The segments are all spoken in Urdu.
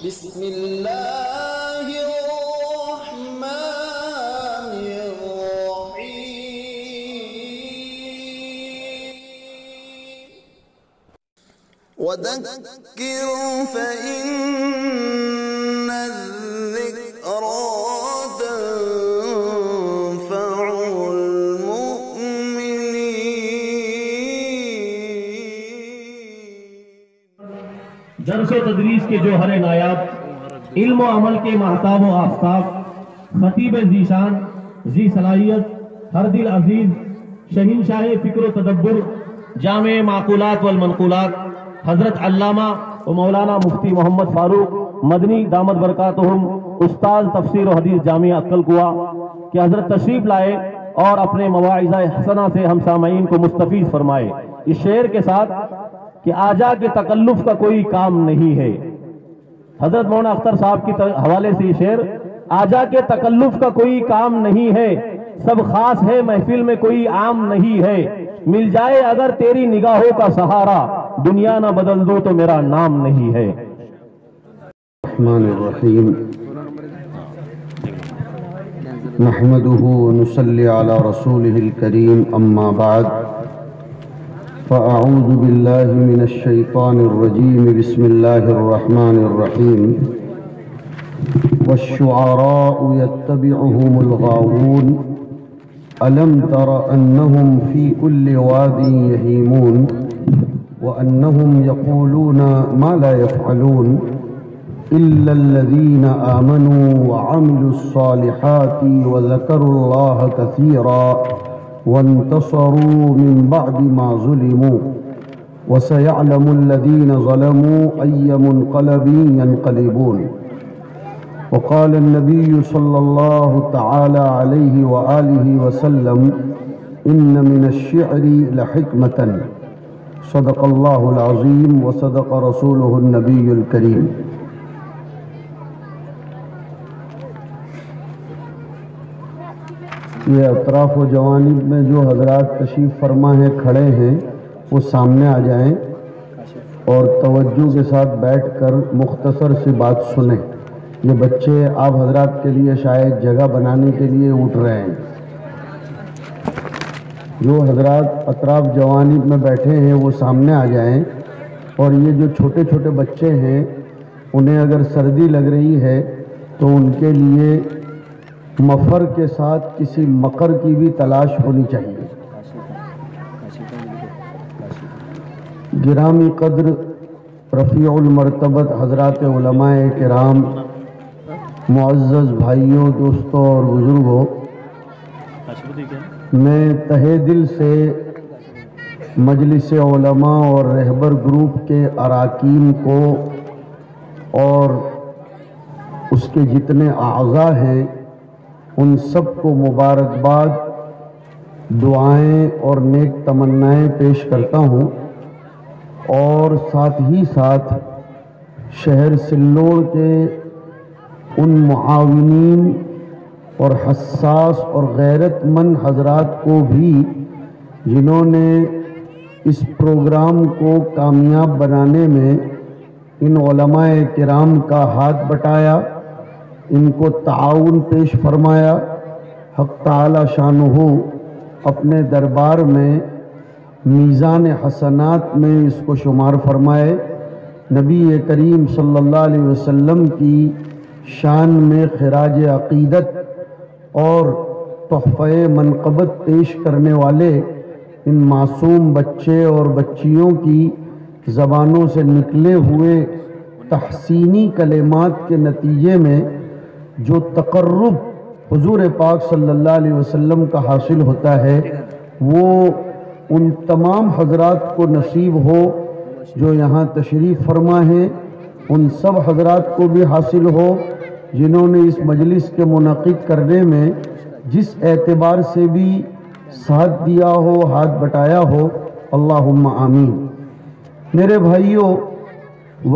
بسم اللہ الرحمن الرحیم وذکر فإن الذکرى تنفع المؤمنین۔ درس و تدریس کے جوہر نایاب، علم و عمل کے مہتاب و آفتاب، خطیب ذیشان، ذی صلاحیت، ہر دل عزیز، شہنشاہ فکر و تدبر، جامع معقولات والمنقولات، حضرت علامہ و مولانا مفتی محمد فاروق مدنی دامت برکاتہم، استاد تفسیر و حدیث جامعہ عقل کوا کہ حضرت تشریف لائے اور اپنے مواعظہ حسنہ سے ہم سامعین کو مستفیض فرمائے۔ اس شعر کے ساتھ کہ آجا کے تکلف کا کوئی کام نہیں ہے، حضرت مولانا اختر صاحب کی حوالے سے یہ شعر، آجا کے تکلف کا کوئی کام نہیں ہے، سب خاص ہے محفل میں کوئی عام نہیں ہے، مل جائے اگر تیری نگاہوں کا سہارا، دنیا نہ بدل دو تو میرا نام نہیں ہے۔ الرحمن الرحیم، نحمده ونصلی علی رسوله الکریم، اما بعد فأعوذ باللہ من الشیطان الرجیم، بسم اللہ الرحمن الرحیم۔ والشعراء يتبعهم الغاوون ألم تر أنهم في كل واد يهيمون وأنهم يقولون ما لا يفعلون إلا الذين آمنوا وعملوا الصالحات وذكروا الله كثيرا وانتصروا من بعد ما ظلموا وسيعلم الذين ظلموا أي منقلب ينقلبون۔ وقال النبي صلى الله تعالى عليه وآله وسلم إن من الشعر لحكمة صدق الله العظيم وصدق رسوله النبي الكريم۔ یہ اطراف و جوانب میں جو حضرات تشریف فرما ہیں کھڑے ہیں وہ سامنے آ جائیں اور توجہ کے ساتھ بیٹھ کر مختصر سی بات سنیں۔ یہ بچے آپ حضرات کے لیے شاید جگہ بنانے کے لیے اٹھ رہے ہیں۔ جو حضرات اطراف جوانب میں بیٹھے ہیں وہ سامنے آ جائیں، اور یہ جو چھوٹے چھوٹے بچے ہیں انہیں اگر سردی لگ رہی ہے تو ان کے لیے مفر کے ساتھ کسی مکر کی بھی تلاش ہونی چاہیے۔ گرامی قدر رفیع المرتبت حضرات علماء کرام، معزز بھائیوں، دوستوں اور بزرگوں، میں تہہ دل سے مجلس علماء اور رہبر گروپ کے اراکین کو اور اس کے جتنے اعضاء ہیں ان سب کو مبارکباد، دعائیں اور نیک تمنائیں پیش کرتا ہوں، اور ساتھ ہی ساتھ شہر سلوڑ کے ان معاونین اور حساس اور غیرت مند حضرات کو بھی جنہوں نے اس پروگرام کو کامیاب بنانے میں ان علماء کرام کا ہاتھ بٹایا، ان کو تعاون پیش فرمایا، حق تعالی شانہ اپنے دربار میں میزان حسنات میں اس کو شمار فرمائے۔ نبی کریم صلی اللہ علیہ وسلم کی شان میں خراج عقیدت اور تحفہ منقبت پیش کرنے والے ان معصوم بچے اور بچیوں کی زبانوں سے نکلے ہوئے تحسینی کلمات کے نتیجے میں جو تقرب حضور پاک صلی اللہ علیہ وسلم کا حاصل ہوتا ہے وہ ان تمام حضرات کو نصیب ہو جو یہاں تشریف فرما ہیں، ان سب حضرات کو بھی حاصل ہو جنہوں نے اس مجلس کے منعقد کرنے میں جس اعتبار سے بھی ساتھ دیا ہو، ہاتھ بٹایا ہو، اللہم آمین۔ میرے بھائیوں،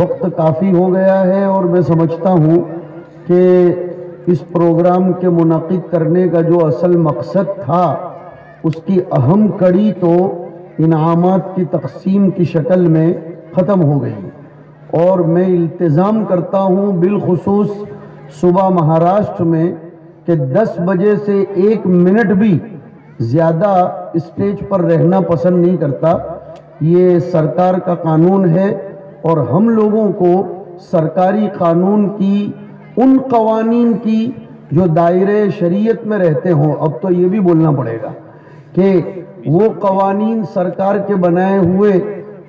وقت کافی ہو گیا ہے اور میں سمجھتا ہوں کہ اس پروگرام کے منعقد کرنے کا جو اصل مقصد تھا اس کی اہم کڑی تو انعامات کی تقسیم کی شکل میں ختم ہو گئی، اور میں التزام کرتا ہوں بالخصوص صبح مہاراشٹر میں کہ 10 بجے سے 1 منٹ بھی زیادہ اسٹیج پر رہنا پسند نہیں کرتا. یہ سرکار کا قانون ہے اور ہم لوگوں کو سرکاری قانون کی ان قوانین کی جو دائرے شریعت میں رہتے ہوں، اب تو یہ بھی بولنا پڑے گا کہ وہ قوانین سرکار کے بنائے ہوئے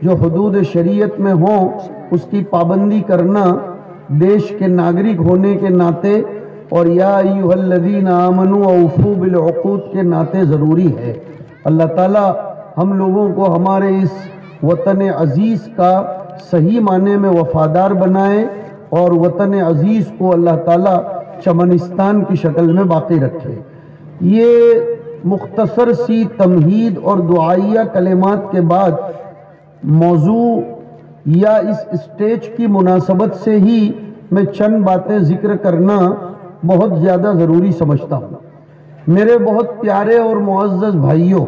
جو حدود شریعت میں ہوں اس کی پابندی کرنا دیش کے ناگرک ہونے کے ناطے اور یا ایھا الذین آمنوا اوفوا بالعقود کے ناطے ضروری ہے. اللہ تعالیٰ ہم لوگوں کو ہمارے اس وطن عزیز کا صحیح معنی میں وفادار بنائے اور وطن عزیز کو اللہ تعالیٰ چمنستان کی شکل میں باقی رکھے. یہ مختصر سی تمہید اور دعائیہ کلمات کے بعد موضوع یا اس اسٹیج کی مناسبت سے ہی میں چند باتیں ذکر کرنا بہت زیادہ ضروری سمجھتا ہوں. میرے بہت پیارے اور معزز بھائیوں،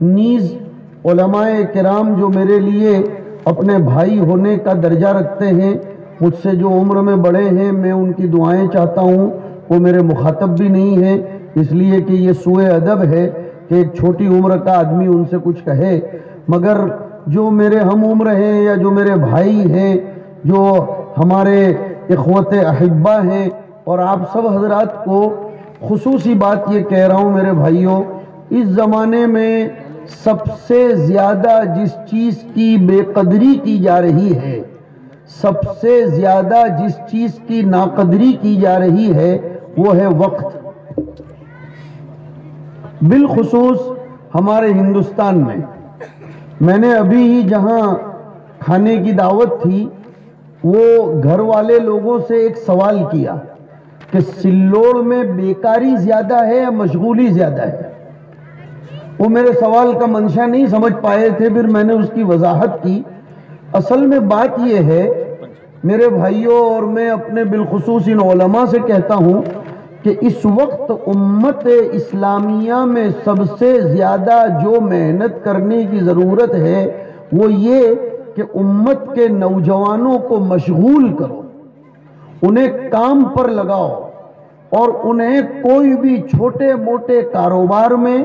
نیز علماء کرام جو میرے لیے اپنے بھائی ہونے کا درجہ رکھتے ہیں، مجھ سے جو عمر میں بڑے ہیں، میں ان کی دعائیں چاہتا ہوں. وہ میرے مخاطب بھی نہیں ہیں اس لیے کہ یہ سوء ادب ہے کہ ایک چھوٹی عمر کا آدمی ان سے کچھ کہے، مگر جو میرے ہم عمر ہیں یا جو میرے بھائی ہیں، جو ہمارے اخوت احبہ ہیں، اور آپ سب حضرات کو خصوصی بات یہ کہہ رہا ہوں میرے بھائیوں، اس زمانے میں سب سے زیادہ جس چیز کی بے قدری کی جا رہی ہے، سب سے زیادہ جس چیز کی ناقدری کی جا رہی ہے وہ ہے وقت. بالخصوص ہمارے ہندوستان میں نے ابھی ہی جہاں کھانے کی دعوت تھی وہ گھر والے لوگوں سے ایک سوال کیا کہ سلوڑ میں بیکاری زیادہ ہے یا مشغولی زیادہ ہے. وہ میرے سوال کا منشا نہیں سمجھ پائے تھے، پھر میں نے اس کی وضاحت کی. اصل میں بات یہ ہے میرے بھائیوں، اور میں اپنے بالخصوص ان علماء سے کہتا ہوں کہ اس وقت امت اسلامیہ میں سب سے زیادہ جو محنت کرنے کی ضرورت ہے وہ یہ کہ امت کے نوجوانوں کو مشغول کرو، انہیں کام پر لگاؤ اور انہیں کوئی بھی چھوٹے موٹے کاروبار میں،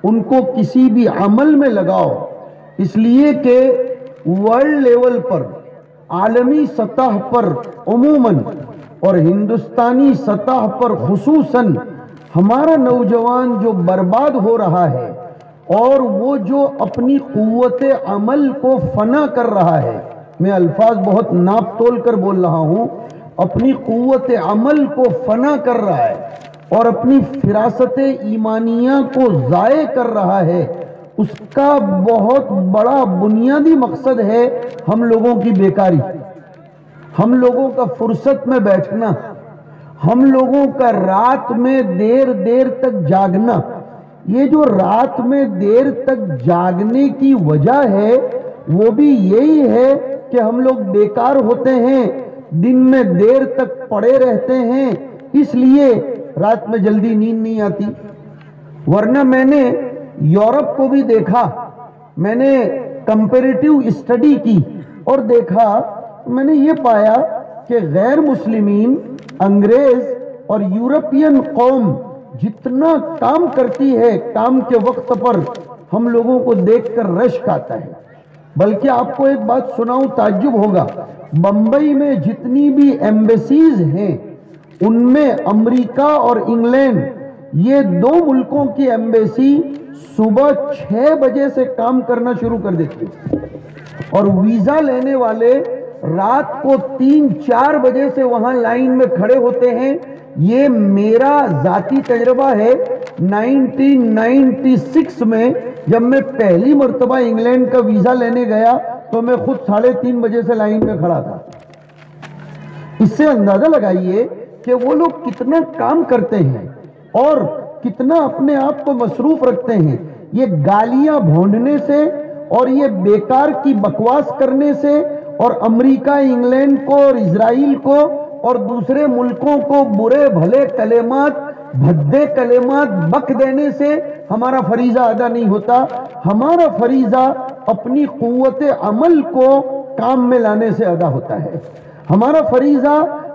ان کو کسی بھی عمل میں لگاؤ. اس لیے کہ ورلڈ لیول پر، عالمی سطح پر عموماً اور ہندوستانی سطح پر خصوصاً ہمارا نوجوان جو برباد ہو رہا ہے اور وہ جو اپنی قوت عمل کو فنا کر رہا ہے، میں الفاظ بہت ناپ تول کر بول رہا ہوں، اپنی قوت عمل کو فنا کر رہا ہے اور اپنی فراست ایمانیہ کو ضائع کر رہا ہے، اس کا بہت بڑا بنیادی مقصد ہے ہم لوگوں کی بیکاری، ہم لوگوں کا فرصت میں بیٹھنا، ہم لوگوں کا رات میں دیر دیر تک جاگنا. یہ جو رات میں دیر تک جاگنے کی وجہ ہے وہ بھی یہی ہے کہ ہم لوگ بیکار ہوتے ہیں، دن میں دیر تک پڑے رہتے ہیں، اس لیے رات میں جلدی نیند نہیں آتی. ورنہ میں نے یورپ کو بھی دیکھا، میں نے کمپیریٹیو اسٹڈی کی اور دیکھا، میں نے یہ پایا کہ غیر مسلمین، انگریز اور یورپین قوم جتنا کام کرتی ہے کام کے وقت پر ہم لوگوں کو دیکھ کر رشک آتا ہے. بلکہ آپ کو ایک بات سناؤں، تعجب ہوگا، بمبئی میں جتنی بھی ایمبیسیز ہیں ان میں امریکہ اور انگلینڈ، یہ دو ملکوں کی ایمبیسی صبح 6 بجے سے کام کرنا شروع کر دیتی اور ویزا لینے والے رات کو 3-4 بجے سے وہاں لائن میں کھڑے ہوتے ہیں. یہ میرا ذاتی تجربہ ہے. 1996 میں جب میں پہلی مرتبہ انگلینڈ کا ویزا لینے گیا تو میں خود 3:30 بجے سے لائن میں کھڑا تھا. اس سے اندازہ لگائیے کہ وہ لوگ کتنا کام کرتے ہیں اور کتنا اپنے آپ کو مصروف رکھتے ہیں. یہ گالیاں بھونڈنے سے اور یہ بیکار کی بکواس کرنے سے اور امریکہ، انگلینڈ کو اور اسرائیل کو اور دوسرے ملکوں کو برے بھلے کلمات، بھدے کلمات بک دینے سے ہمارا فریضہ ادا نہیں ہوتا. ہمارا فریضہ اپنی قوت عمل کو کام میں لانے سے ادا ہوتا ہے۔ ہمارا فریضہ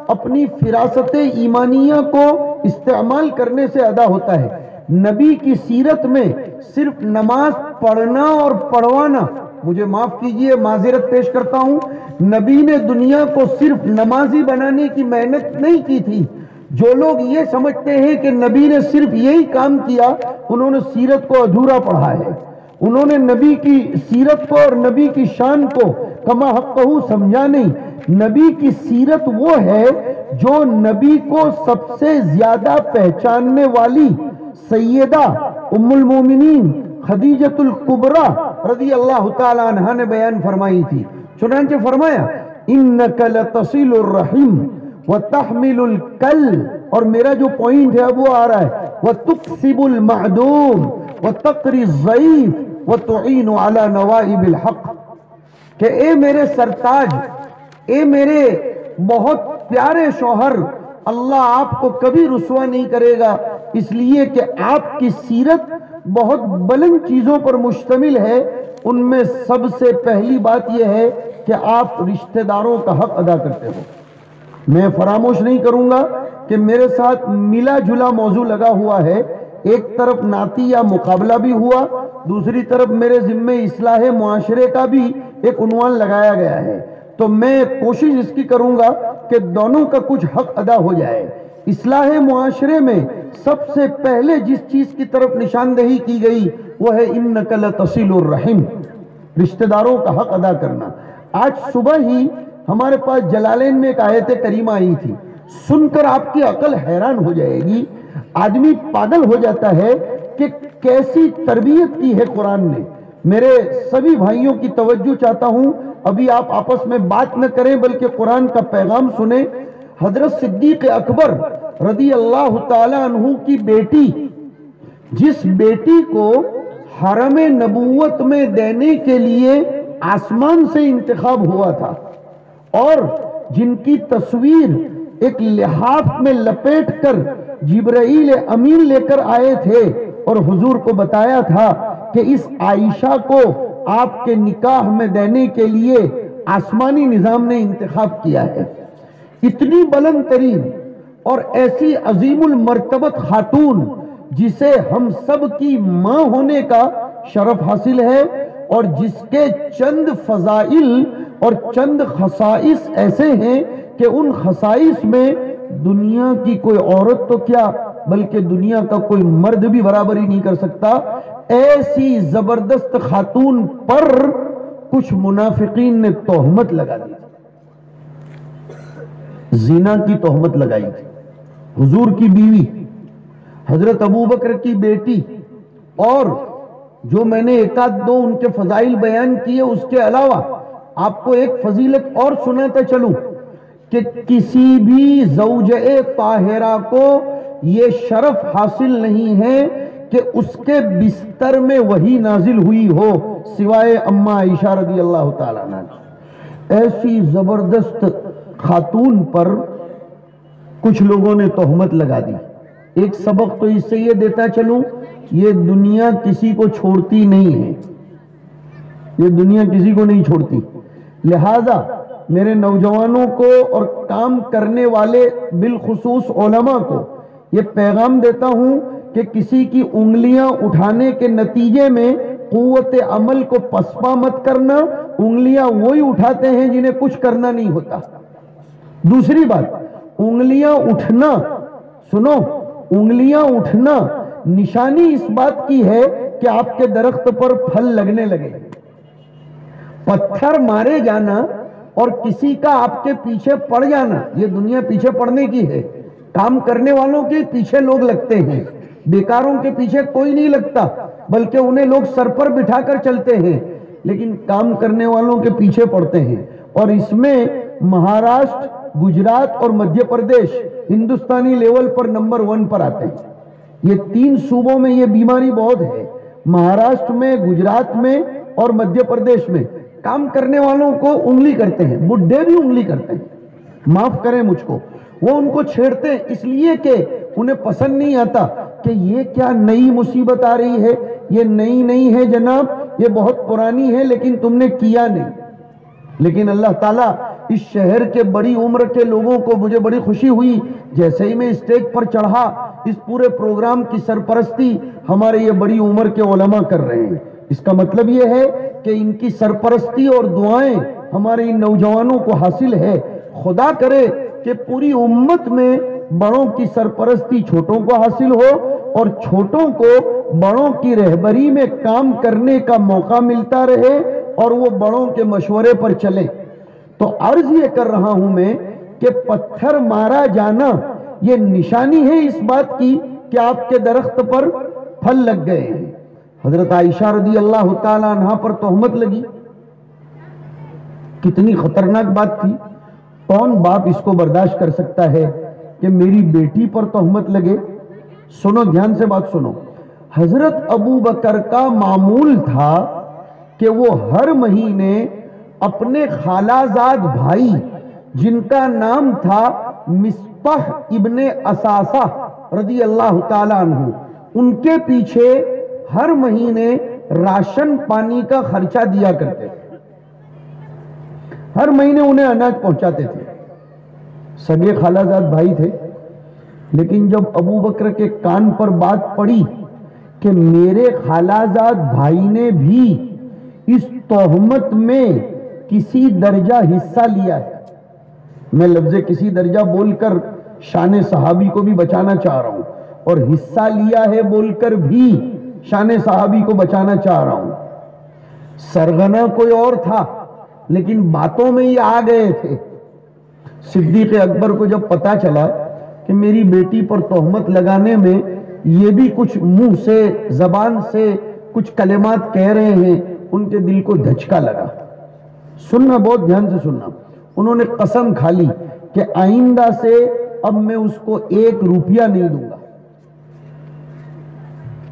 اپنی فراست ایمانیہ کو استعمال کرنے سے ادا ہوتا ہے۔ نبی کی سیرت میں صرف نماز پڑھنا اور پڑھوانا، مجھے معاف کیجئے معذرت پیش کرتا ہوں، نبی نے دنیا کو صرف نمازی بنانے کی محنت نہیں کی تھی۔ جو لوگ یہ سمجھتے ہیں کہ نبی نے صرف یہی کام کیا، انہوں نے سیرت کو ادھورا پڑھا ہے۔ انہوں نے نبی کی سیرت کو اور نبی کی شان کو کما حقہ سمجھا نہیں۔ نبی کی سیرت وہ ہے جو نبی کو سب سے زیادہ پہچاننے والی سیدہ ام المومنین خدیجۃ الکبریٰ رضی اللہ تعالی عنہا نے بیان فرمائی تھی۔ چنانچہ فرمایا انک لتصل الرحم وتحمل الکل، اور میرا جو پوائنٹ ہے وہ آ رہا ہے وتکسب المعدوم وتقری الضعیف وتعین علی نوائب الحق، کہ اے میرے سرتاج، اے میرے بہت پیارے شوہر، اللہ آپ کو کبھی رسوا نہیں کرے گا، اس لیے کہ آپ کی سیرت بہت بلند چیزوں پر مشتمل ہے۔ ان میں سب سے پہلی بات یہ ہے کہ آپ رشتہ داروں کا حق ادا کرتے ہو۔ میں فراموش نہیں کروں گا کہ میرے ساتھ ملا جلا موضوع لگا ہوا ہے۔ ایک طرف نعتی یا مقابلہ بھی ہوا، دوسری طرف میرے ذمے اصلاح معاشرے کا بھی ایک عنوان لگایا گیا ہے، تو میں کوشش اس کی کروں گا کہ دونوں کا کچھ حق ادا ہو جائے۔ اصلاح معاشرے میں سب سے پہلے جس چیز کی طرف نشاندہی کی گئی وہ ہے انک لتصل الرحم، رشتہ داروں کا حق ادا کرنا۔ آج صبح ہی ہمارے پاس جلالین میں ایک آیت کریمہ آئی تھی، سن کر آپ کی عقل حیران ہو جائے گی، آدمی پاگل ہو جاتا ہے کہ کیسی تربیت کی ہے قرآن نے۔ میرے سبھی بھائیوں کی توجہ چاہتا ہوں، ابھی آپ آپس میں بات نہ کریں بلکہ قرآن کا پیغام سنیں۔ حضرت صدیق اکبر رضی اللہ تعالی عنہ کی بیٹی، جس بیٹی کو حرم نبوت میں دینے کے لیے آسمان سے انتخاب ہوا تھا، اور جن کی تصویر ایک لحاف میں لپیٹ کر جبرائیل امین لے کر آئے تھے اور حضور کو بتایا تھا کہ اس عائشہ کو آپ کے نکاح میں دینے کے لیے آسمانی نظام نے انتخاب کیا ہے۔ اتنی بلند ترین اور ایسی عظیم المرتبت خاتون جسے ہم سب کی ماں ہونے کا شرف حاصل ہے، اور جس کے چند فضائل اور چند خصائص ایسے ہیں کہ ان خصائص میں دنیا کی کوئی عورت تو کیا بلکہ دنیا کا کوئی مرد بھی برابری نہیں کر سکتا، ایسی زبردست خاتون پر کچھ منافقین نے تہمت لگا دی، زنا کی تہمت لگائی تھی۔ حضور کی بیوی، حضرت ابوبکر کی بیٹی، اور جو میں نے ایک آدھ دو ان کے فضائل بیان کیے، اس کے علاوہ آپ کو ایک فضیلت اور سناتا چلوں کہ کسی بھی زوجہ طاہرہ کو یہ شرف حاصل نہیں ہے کہ اس کے بستر میں وحی نازل ہوئی ہو سوائے اماں عائشہ رضی اللہ تعالیٰ عنہ۔ ایسی زبردست خاتون پر کچھ لوگوں نے تہمت لگا دی۔ ایک سبق تو اس سے یہ دیتا چلوں، یہ دنیا کسی کو چھوڑتی نہیں ہے، یہ دنیا کسی کو نہیں چھوڑتی۔ لہذا میرے نوجوانوں کو اور کام کرنے والے بالخصوص علماء کو یہ پیغام دیتا ہوں کہ کسی کی انگلیاں اٹھانے کے نتیجے میں قوت عمل کو پسپا مت کرنا۔ انگلیاں وہی اٹھاتے ہیں جنہیں کچھ کرنا نہیں ہوتا۔ دوسری بات، انگلیاں اٹھنا، سنو، انگلیاں اٹھنا نشانی اس بات کی ہے کہ آپ کے درخت پر پھل لگنے لگے۔ پتھر مارے جانا اور کسی کا آپ کے پیچھے پڑ جانا، یہ دنیا پیچھے پڑنے کی ہے۔ کام کرنے والوں کے پیچھے لوگ لگتے ہیں، بیکاروں کے پیچھے کوئی نہیں لگتا، بلکہ انہیں لوگ سر پر بٹھا کر چلتے ہیں، لیکن کام کرنے والوں کے پیچھے پڑتے ہیں۔ اور اس میں مہاراشٹر، گجرات اور مدھیہ پردیش ہندوستانی لیول پر نمبر 1 پر آتے ہیں۔ یہ 3 صوبوں میں یہ بیماری بہت ہے، مہاراشٹر میں، گجرات میں اور مدھیہ پردیش میں۔ کام کرنے والوں کو انگلی کرتے ہیں، بڈھے بھی انگلی کرتے ہیں، معاف کریں مجھ کو، وہ ان کو چھیڑتے ہیں اس لیے کہ انہیں پسند نہیں آتا کہ یہ کیا نئی مصیبت آ رہی ہے، یہ نئی نہیں ہے جناب، یہ بہت پرانی ہے لیکن تم نے کیا نہیں۔ لیکن اللہ تعالیٰ اس شہر کے بڑی عمر کے لوگوں کو، مجھے بڑی خوشی ہوئی جیسے ہی میں اسٹیج پر چڑھا، اس پورے پروگرام کی سرپرستی ہمارے یہ بڑی عمر کے علماء کر رہے ہیں۔ اس کا مطلب یہ ہے کہ ان کی سرپرستی اور دعائیں ہمارے ان نوجوانوں کو حاصل ہے۔ خدا کرے کہ پوری امت میں بڑوں کی سرپرستی چھوٹوں کو حاصل ہو اور چھوٹوں کو بڑوں کی رہبری میں کام کرنے کا موقع ملتا رہے اور وہ بڑوں کے مشورے پر چلے۔ تو عرض یہ کر رہا ہوں میں کہ پتھر مارا جانا یہ نشانی ہے اس بات کی کہ آپ کے درخت پر پھل لگ گئے ہیں۔ حضرت عائشہ رضی اللہ تعالیٰ عنہا پر تہمت لگی، کتنی خطرناک بات تھی۔ کون باپ اس کو برداشت کر سکتا ہے کہ میری بیٹی پر تہمت لگے؟ سنو دھیان سے بات سنو۔ حضرت ابو بکر کا معمول تھا کہ وہ ہر مہینے اپنے خالہ زاد بھائی جن کا نام تھا مصطح ابن اساسہ رضی اللہ تعالیٰ عنہ، ان کے پیچھے ہر مہینے راشن پانی کا خرچہ دیا کرتے تھے، ہر مہینے انہیں اناج پہنچاتے تھے۔ سگے خالہ زاد بھائی تھے، لیکن جب ابو بکر کے کان پر بات پڑی کہ میرے خالہ زاد بھائی نے بھی اس تہمت میں کسی درجہ حصہ لیا ہے، میں لفظ کسی درجہ بول کر شان صحابی کو بھی بچانا چاہ رہا ہوں اور حصہ لیا ہے بول کر بھی شان صحابی کو بچانا چاہ رہا ہوں۔ سرغنہ کوئی اور تھا لیکن باتوں میں یہ آ گئے تھے۔ صدیق اکبر کو جب پتا چلا کہ میری بیٹی پر تہمت لگانے میں یہ بھی کچھ منہ سے زبان سے کچھ کلمات کہہ رہے ہیں، ان کے دل کو دھچکا لگا۔ سننا، بہت دھیان سے سننا۔ انہوں نے قسم کھا لی کہ آئندہ سے اب میں اس کو 1 روپیہ نہیں دوں گا۔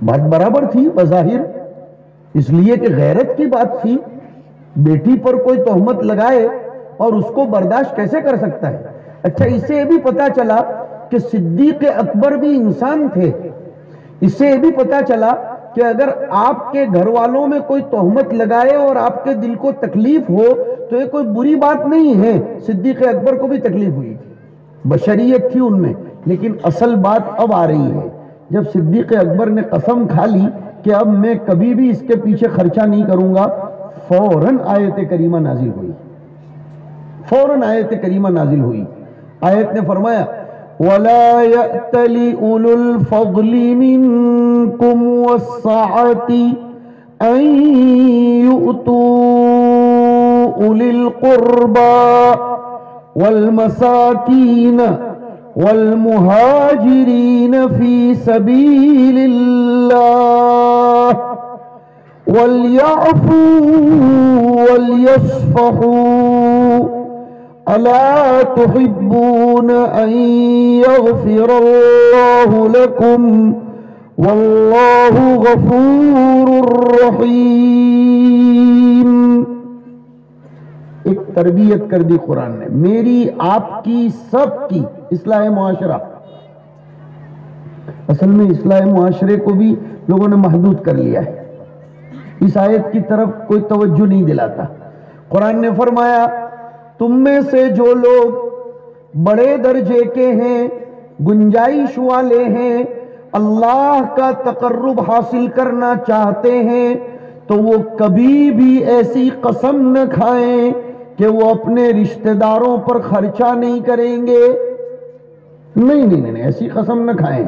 بات برابر تھی بظاہر، اس لیے کہ غیرت کی بات تھی، بیٹی پر کوئی تہمت لگائے اور اس کو برداشت کیسے کر سکتا ہے؟ اچھا، اسے یہ بھی پتا چلا کہ صدیق اکبر بھی انسان تھے، اسے یہ بھی پتا چلا کہ اگر آپ کے گھر والوں میں کوئی تہمت لگائے اور آپ کے دل کو تکلیف ہو تو یہ کوئی بری بات نہیں ہے۔ صدیق اکبر کو بھی تکلیف ہوئی تھی، بشریت تھی ان میں، لیکن اصل بات اب آ رہی ہے۔ جب صدیق اکبر نے قسم کھا لی کہ اب میں کبھی بھی اس کے پیچھے خرچہ نہیں کروں گا، فوراً آیت کریمہ نازل ہوئی، فوراً آیت کریمہ نازل ہوئی۔ آیت نے فرمایا وَلَا يَأْتَلِ أُولُو الْفَضْلِ مِنْكُمْ وَالسَّعَةِ أَنْ يُؤْتُوا أُولِي الْقُرْبَى وَالْمَسَاكِينَ وَالْمُهَاجِرِينَ فِي سَبِيلِ اللَّهِ وَلْيَعْفُوا وَلْيَصْفَحُوا أَلَا تُحِبُّونَ أَن يَغْفِرَ اللَّهُ لَكُمْ وَاللَّهُ غَفُورٌ رَحِيمٌ۔ ایک تربیت کر دی قرآن نے، میری، آپ کی، سب کی اصلاح معاشرہ۔ اصل میں اصلاح معاشرے کو بھی لوگوں نے محدود کر لیا ہے، اس آیت کی طرف کوئی توجہ نہیں دلاتا۔ قرآن نے فرمایا تم میں سے جو لوگ بڑے درجے کے ہیں، گنجائش والے ہیں، اللہ کا تقرب حاصل کرنا چاہتے ہیں، تو وہ کبھی بھی ایسی قسم نہ کھائیں کہ وہ اپنے رشتہ داروں پر خرچہ نہیں کریں گے۔ نہیں، ایسی قسم نہ کھائیں۔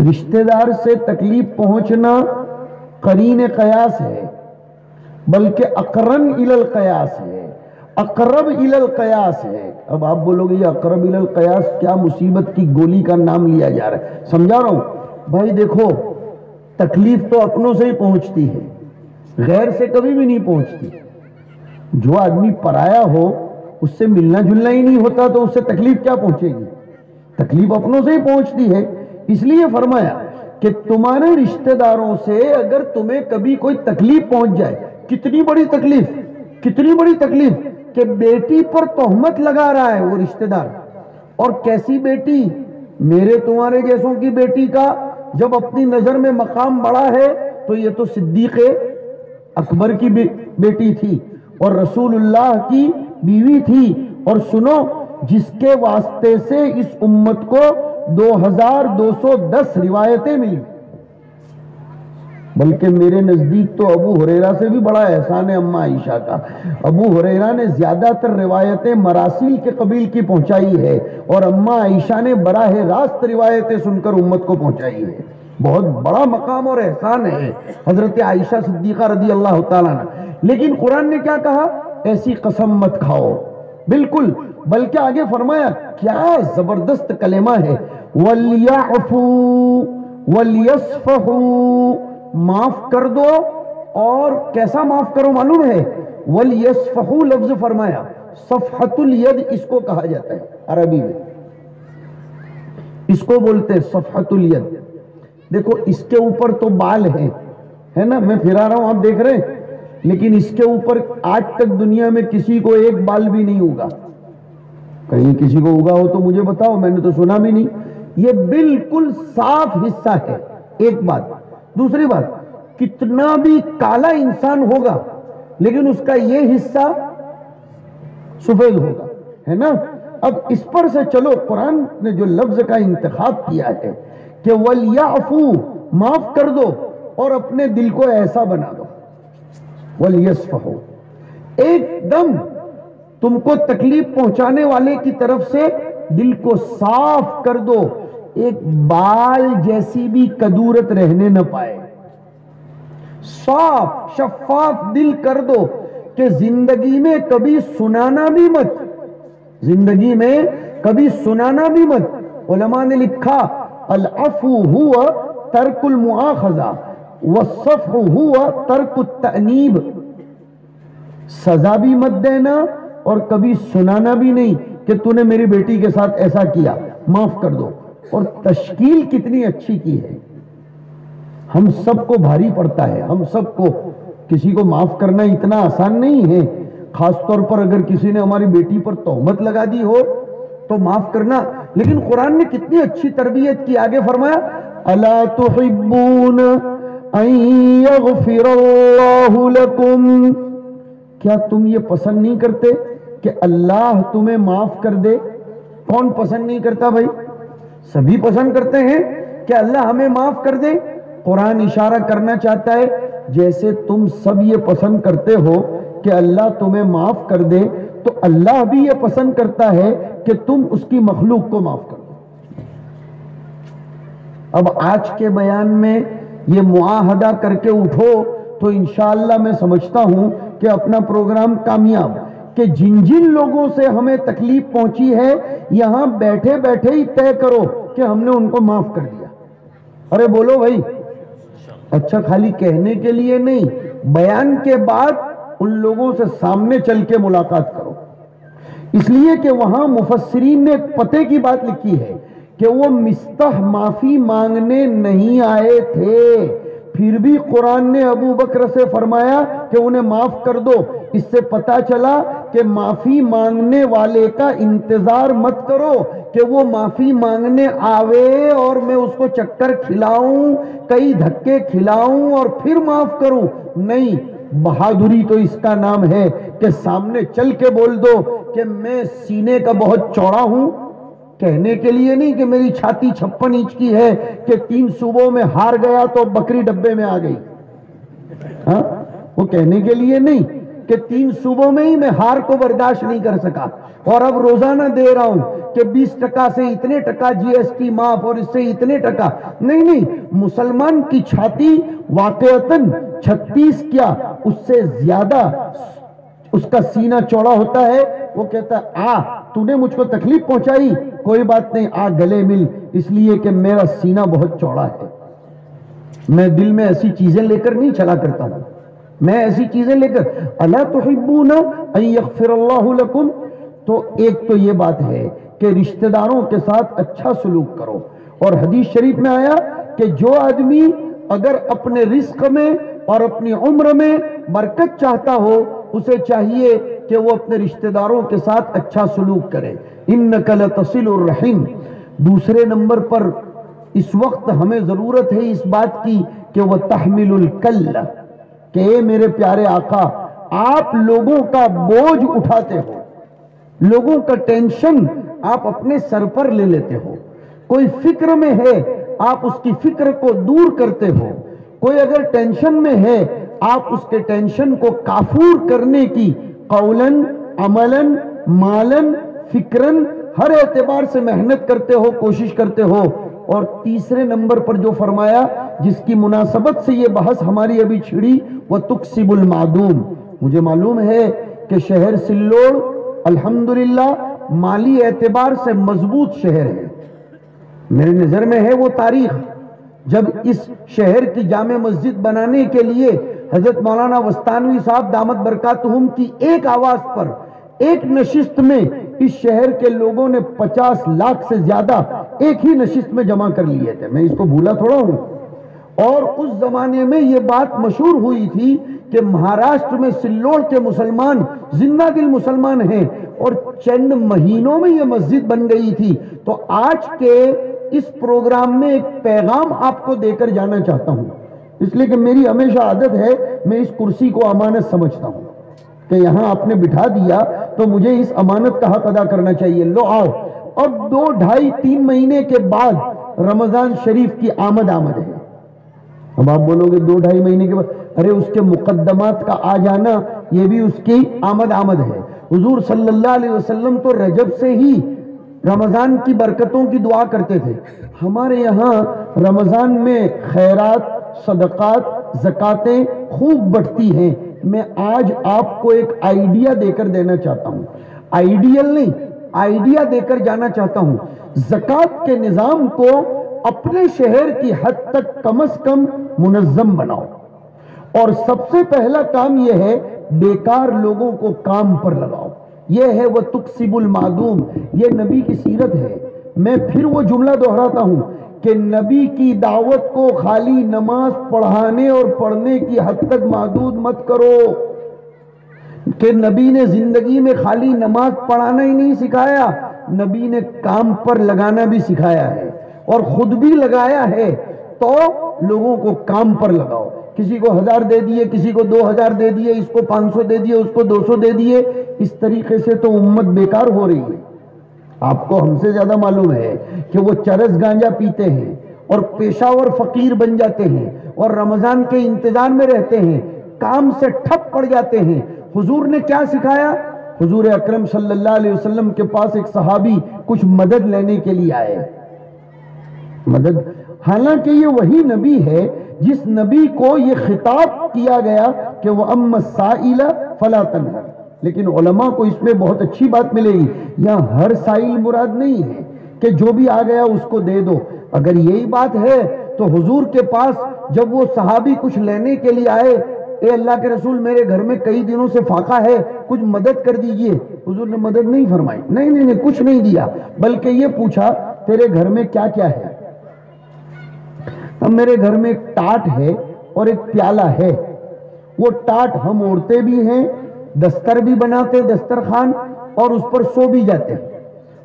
رشتہ دار سے تکلیف پہنچنا قرین قیاس ہے، بلکہ اقرن الی القیاس ہے، اقرب الی القیاس ہے۔ اب آپ بولو گے یہ اقرب الی القیاس کیا مصیبت کی گولی کا نام لیا جا رہا ہے؟ سمجھا رہا ہوں بھائی، دیکھو تکلیف تو اپنوں سے ہی پہنچتی ہے، غیر سے کبھی بھی نہیں پہنچتی۔ جو آدمی پرایا ہو اس سے ملنا جلنا ہی نہیں ہوتا تو اس سے تکلیف کیا پہنچے گی؟ تکلیف اپنوں سے ہی پہنچتی ہے۔ اس لیے فرمایا کہ تمہارے رشتہ داروں سے اگر تمہیں کبھی کوئی تکلیف پہنچ جائے، کتنی بڑی تکلیف، کتنی بڑی تکلیف کہ بیٹی پر تہمت لگا رہا ہے وہ رشتہ دار، اور کیسی بیٹی؟ میرے تمہارے جیسوں کی بیٹی کا جب اپنی نظر میں مقام بڑا ہے تو یہ تو صدیق اکبر کی بیٹی تھی، اور رسول اللہ کی بیوی تھی، اور سنو جس کے واسطے سے اس امت کو 2210 روایتیں ملی، بلکہ میرے نزدیک تو ابو ہریرہ سے بھی بڑا احسان ہے اماں عائشہ کا۔ ابو ہریرہ نے زیادہ تر روایتیں مراسیل کے قبیل کی پہنچائی ہے، اور اماں عائشہ نے براہ راست روایتیں سن کر امت کو پہنچائی ہے۔ بہت بڑا مقام اور احسان ہے حضرت عائشہ صدیقہ رضی اللہ تعالیٰ عنہ۔ لیکن قرآن نے کیا کہا؟ ایسی قسم مت کھاؤ، بالکل، بلکہ آگے فرمایا کیا زبردست کلمہ ہے، وَلْيَعْفُوا وَلْيَصْفَحُوا، معاف کر دو، اور کیسا معاف کرو معلوم ہے؟ وَلْيَصْفَحُوا لفظ فرمایا، صفحۃ الید اس کو کہا جاتا ہے عربی میں، اس کو بولتے ہیں صفحۃ الید۔ دیکھو اس کے اوپر تو بال ہیں، ہے نا، میں پھرا رہا ہوں آپ دیکھ رہے ہیں، لیکن اس کے اوپر آج تک دنیا میں کسی کو ایک بال بھی نہیں ہوگا۔ کہیں کسی کو ہوگا ہو تو مجھے بتاؤ، میں نے تو سنا بھی نہیں۔ یہ بالکل صاف حصہ ہے، ایک بات۔ دوسری بات، کتنا بھی کالا انسان ہوگا لیکن اس کا یہ حصہ سفید ہوگا، ہے نا۔ اب اس پر سے چلو، قرآن نے جو لفظ کا انتخاب کیا ہے کہ وَلْيَعْفُوا، معاف کر دو اور اپنے دل کو ایسا بنا دو، وَلْيَصْفَحُوا، ایک دم تم کو تکلیف پہنچانے والے کی طرف سے دل کو صاف کر دو، ایک بال جیسی بھی کدورت رہنے نہ پائے، صاف شفاف دل کر دو کہ زندگی میں کبھی سنانا بھی مت، زندگی میں کبھی سنانا بھی مت۔ علماء نے لکھا العفو ہوا ترک المؤاخذہ والصفح ہوا ترک التأنیب، سزا بھی مت دینا اور کبھی سنانا بھی نہیں کہ تو نے میری بیٹی کے ساتھ ایسا کیا، معاف کر دو۔ اور تشکیل کتنی اچھی کی ہے، ہم سب کو بھاری پڑتا ہے، ہم سب کو، کسی کو معاف کرنا اتنا آسان نہیں ہے، خاص طور پر اگر کسی نے ہماری بیٹی پر تہمت لگا دی ہو تو معاف کرنا۔ لیکن قرآن نے کتنی اچھی تربیت کی، آگے فرمایا الا تحبون ان یغفر اللہ لکم، کیا تم یہ پسند نہیں کرتے کہ اللہ تمہیں معاف کر دے؟ کون پسند نہیں کرتا بھائی؟ سبھی پسند کرتے ہیں کہ اللہ ہمیں معاف کر دے۔ قرآن اشارہ کرنا چاہتا ہے جیسے تم سب یہ پسند کرتے ہو کہ اللہ تمہیں معاف کر دے، تو اللہ بھی یہ پسند کرتا ہے کہ تم اس کی مخلوق کو معاف کر دو۔ اب آج کے بیان میں یہ معاہدہ کر کے اٹھو تو انشاءاللہ میں سمجھتا ہوں کہ اپنا پروگرام کامیاب، کہ جن جن لوگوں سے ہمیں تکلیف پہنچی ہے یہاں بیٹھے بیٹھے ہی طے کرو کہ ہم نے ان کو معاف کر دیا۔ ارے بولو بھائی، اچھا خالی کہنے کے لیے نہیں، بیان کے بعد ان لوگوں سے سامنے چل کے ملاقات کرو، اس لیے کہ وہاں مفسرین نے ایک پتے کی بات لکھی ہے کہ وہ مستح معافی مانگنے نہیں آئے تھے، پھر بھی قرآن نے ابو بکر سے فرمایا کہ انہیں معاف کر دو۔ اس سے پتا چلا کہ معافی مانگنے والے کا انتظار مت کرو کہ وہ معافی مانگنے آوے اور میں اس کو چکر کھلاؤں، کئی دھکے کھلاؤں اور پھر معاف کروں، نہیں۔ بہادری تو اس کا نام ہے کہ سامنے چل کے بول دو کہ میں سینے کا بہت چوڑا ہوں، کہنے کے لیے نہیں کہ میری چھاتی 56 انچ کی ہے کہ 3 صوبوں میں ہار گیا تو بکری ڈبے میں آ گئی، ہاں وہ کہنے کے لیے نہیں کہ 3 صوبوں میں ہی میں ہار کو برداشت نہیں کر سکا اور اب روزانہ دے رہا ہوں کہ 20% سے اتنے ٹکا جی ایس ٹی معاف اور اس سے اتنے ٹکا، نہیں۔ مسلمان کی چھاتی واقعتاً 36 کیا اس سے زیادہ اس کا سینہ چوڑا ہوتا ہے۔ وہ کہتا ہے تو نے مجھ کو تکلیف پہنچائی، کوئی بات نہیں، گلے مل، اس لیے کہ میرا سینہ بہت چوڑا ہے، میں دل میں ایسی چیزیں لے کر نہیں چلا کرتا ہوں، میں ایسی چیزیں لے کر الا تحبون ان یغفر اللہ لکم۔ تو ایک تو یہ بات ہے کہ رشتہ داروں کے ساتھ اچھا سلوک کرو، اور حدیث شریف میں آیا کہ جو آدمی اگر اپنے رزق میں اور اپنی عمر میں برکت چاہتا ہو اسے چاہیے کہ وہ اپنے رشتہ داروں کے ساتھ اچھا سلوک کرے، انک لتصل الرحم۔ دوسرے نمبر پر اس وقت ہمیں ضرورت ہے اس بات کی کہ وہ تحمل الکل، کہ اے میرے پیارے آقا آپ لوگوں کا بوجھ اٹھاتے ہو، لوگوں کا ٹینشن آپ اپنے سر پر لے لیتے ہو، کوئی فکر میں ہے آپ اس کی فکر کو دور کرتے ہو، کوئی اگر ٹینشن میں ہے آپ اس کے ٹینشن کو کافور کرنے کی قولاً عملاً مالاً فکراً ہر اعتبار سے محنت کرتے ہو، کوشش کرتے ہو۔ اور تیسرے نمبر پر جو فرمایا، جس کی مناسبت سے یہ بحث ہماری ابھی چھڑی، وَتُكْسِبُ الْمَعْدُومِ، مجھے معلوم ہے کہ شہر سلوڑ الحمدللہ مالی اعتبار سے مضبوط شہر ہے، میرے نظر میں ہے وہ تاریخ جب اس شہر کی جامع مسجد بنانے کے لیے حضرت مولانا وستانوی صاحب دامت برکاتہم کی ایک آواز پر ایک نشست میں اس شہر کے لوگوں نے 50 لاکھ سے زیادہ ایک ہی نشست میں جمع کر لیے تھے، میں اس کو بھولا تھوڑا ہوں۔ اور اس زمانے میں یہ بات مشہور ہوئی تھی کہ مہاراشٹر میں سلوڑ کے مسلمان زندہ دل مسلمان ہیں، اور چند مہینوں میں یہ مسجد بن گئی تھی۔ تو آج کے اس پروگرام میں ایک پیغام آپ کو دے کر جانا چاہتا ہوں، اس لیے کہ میری ہمیشہ عادت ہے، میں اس کرسی کو امانت سمجھتا ہوں کہ یہاں آپ نے بٹھا دیا تو مجھے اس امانت کا حق ادا کرنا چاہیے۔ لو آؤ، اب 2 ڈھائی 3 مہینے کے بعد رمضان شریف کی آمد ہے۔ اب آپ بولو گے 2 ڈھائی مہینے کے بعد، ارے اس کے مقدمات کا آ جانا یہ بھی اس کی آمد ہے۔ حضور صلی اللہ علیہ وسلم تو رجب سے ہی رمضان کی برکتوں کی دعا کرتے تھے۔ ہمارے یہاں رمضان میں خیرات، صدقات، زکاتیں خوب بڑھتی ہیں۔ میں آج آپ کو ایک آئیڈیا دے کر دینا چاہتا ہوں، آئیڈیل نہیں، آئیڈیا دے کر جانا چاہتا ہوں۔ زکات کے نظام کو اپنے شہر کی حد تک کم از کم منظم بناؤ، اور سب سے پہلا کام یہ ہے بیکار لوگوں کو کام پر لگاؤ۔ یہ ہے وہ تکسب المعدوم، یہ نبی کی سیرت ہے۔ میں پھر وہ جملہ دہراتا ہوں کہ نبی کی دعوت کو خالی نماز پڑھانے اور پڑھنے کی حد تک محدود مت کرو، کہ نبی نے زندگی میں خالی نماز پڑھانا ہی نہیں سکھایا، نبی نے کام پر لگانا بھی سکھایا ہے، اور خود بھی لگایا ہے۔ تو لوگوں کو کام پر لگاؤ، کسی کو 1000 دے دیے، کسی کو 2000 دے دیے، اس کو 500 دے دیے، اس کو 200 دے دیے، اس طریقے سے تو امت بیکار ہو رہی ہے۔ آپ کو ہم سے زیادہ معلوم ہے کہ وہ چرس گانجا پیتے ہیں اور پیشاور فقیر بن جاتے ہیں، اور رمضان کے انتظار میں رہتے ہیں، کام سے ٹھپ پڑ جاتے ہیں۔ حضور نے کیا سکھایا؟ حضور اکرم صلی اللہ علیہ وسلم کے پاس ایک صحابی کچھ مدد لینے کے لیے آئے، مدد، حالانکہ یہ وہی نبی ہے جس نبی کو یہ خطاب کیا گیا کہ وَأَمَّا السَّائِلَ فَلَا تَنْهَرْ، لیکن علماء کو اس میں بہت اچھی بات ملے گی، یہاں ہر سائل مراد نہیں ہے کہ جو بھی آ گیا اس کو دے دو۔ اگر یہی بات ہے تو حضور کے پاس جب وہ صحابی کچھ لینے کے لیے آئے، اے اللہ کے رسول میرے گھر میں کئی دنوں سے فاقہ ہے، کچھ مدد کر دیجئے، حضور نے مدد نہیں فرمائی، نہیں کچھ نہیں دیا، بلکہ یہ پوچھا تیرے گھر میں کیا کیا ہے؟ اب میرے گھر میں ایک ٹاٹ ہے اور ایک پیالہ ہے، وہ ٹاٹ ہم اوڑھتے بھی ہیں، دستر بھی بناتے دسترخوان، اور اس پر سو بھی جاتے ہیں،